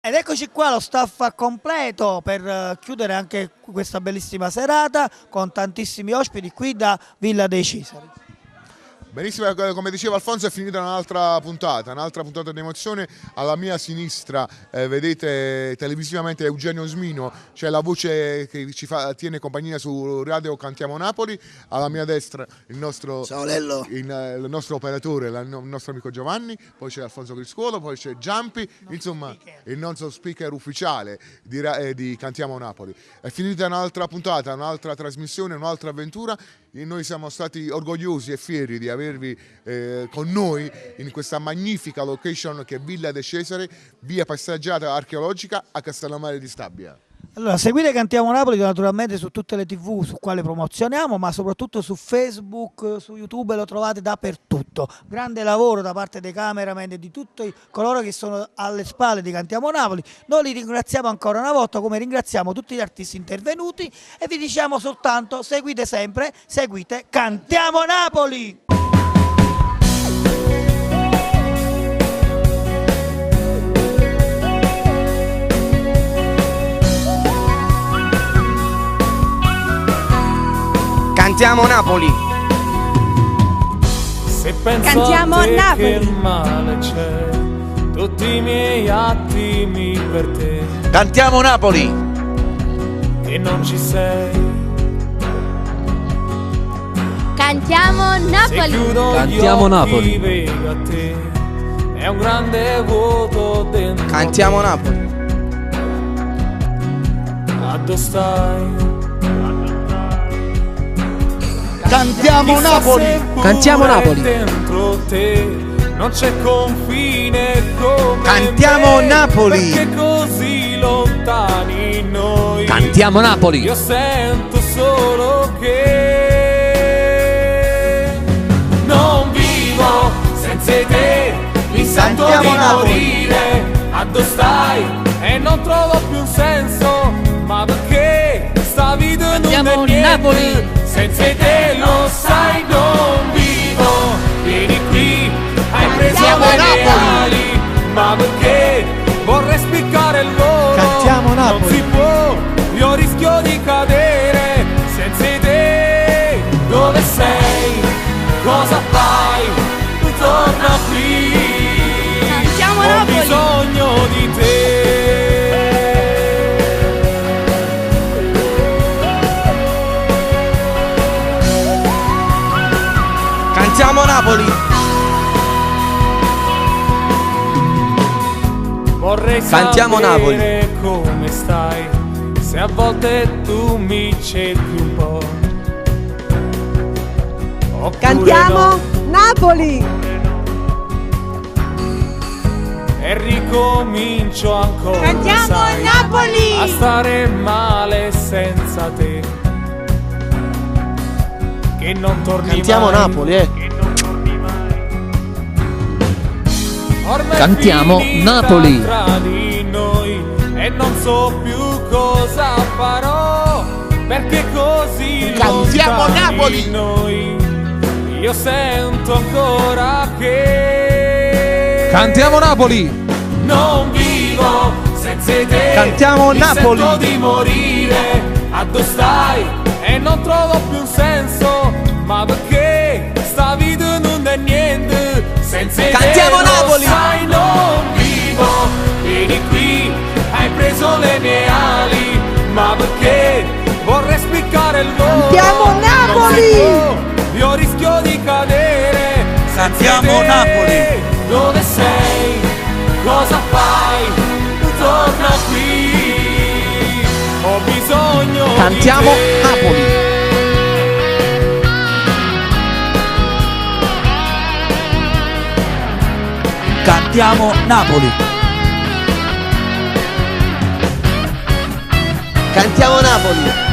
Ed eccoci qua, lo staff completo per chiudere anche questa bellissima serata con tantissimi ospiti qui da Villa dei Cesari. Benissimo, come diceva Alfonso, è finita un'altra puntata di emozione. Alla mia sinistra vedete televisivamente Eugenio Smino, c'è la voce che tiene compagnia su Radio Cantiamo Napoli. Alla mia destra il nostro operatore, il nostro amico Giovanni, poi c'è Alfonso Criscuolo, poi c'è Giampi, insomma il nostro speaker ufficiale di Cantiamo Napoli. È finita un'altra puntata, un'altra trasmissione, un'altra avventura. E noi siamo stati orgogliosi e fieri di avervi con noi in questa magnifica location che è Villa dei Cesari, via passeggiata archeologica a Castellammare di Stabia. Allora, seguite Cantiamo Napoli naturalmente su tutte le TV su quale promozioniamo, ma soprattutto su Facebook, su YouTube, lo trovate dappertutto. Grande lavoro da parte dei cameraman e di tutti coloro che sono alle spalle di Cantiamo Napoli. Noi li ringraziamo ancora una volta, come ringraziamo tutti gli artisti intervenuti, e vi diciamo soltanto seguite sempre, seguite Cantiamo Napoli! Cantiamo Napoli! Se penso Cantiamo a te Napoli! Che male c'è, tutti i miei attimi per te. Cantiamo Napoli! E non ci sei. Cantiamo Se Napoli! chiudo Cantiamo gli occhi Napoli. vedo a te. È un grande vuoto dentro Cantiamo me. Napoli! Addo stai? Cantiamo Chissà Napoli! se pure Cantiamo Napoli! dentro te non c'è confine come Cantiamo me, Napoli! perché così lontani noi. Cantiamo Napoli! Io sento solo che non vivo senza te, mi sento di Cantiamo Napoli! morire. Addo stai? E non trovo più un senso, ma perché sta vita non è Cantiamo niente. Napoli! Senza te lo sai non vivo. Vieni qui, hai preso Cantiamo le Napoli! mie ali, ma perché vorrei spiccare il volo. Cantiamo Napoli! Non si può, io rischio di cadere. Senza te, dove sei? Cosa fai? Torna qui. Cantiamo Ho Napoli! bisogno di te. Cantiamo Napoli! Vorrei Cantiamo sapere come stai, se a volte tu mi cerchi un po'. Oppure Cantiamo no, Napoli! e ricomincio ancora. Cantiamo sai, Napoli! a stare male senza te. Che non torni Cantiamo mai. Napoli, Che non torni mai. Ormai è Cantiamo finita Napoli. tra di noi e non so più cosa farò, perché così Cantiamo lontani Napoli. noi. Io sento ancora che Cantiamo Napoli! non vivo senza te. Cantiamo Mi Napoli. sento di morire. Addo stai? E non trovo più un senso, ma perché sta vita non è niente. Senza Cantiamo te lo Napoli. sai non vivo. Vieni qui, hai preso le mie ali, ma perché vorrei spiccare il volo. Cantiamo Non si Napoli. può, io rischio di cadere. Senza Cantiamo te, Napoli. dove sei? Cosa fai? Torna qui. Ho bisogno Cantiamo di te. Napoli! Cantiamo Napoli! Cantiamo Napoli!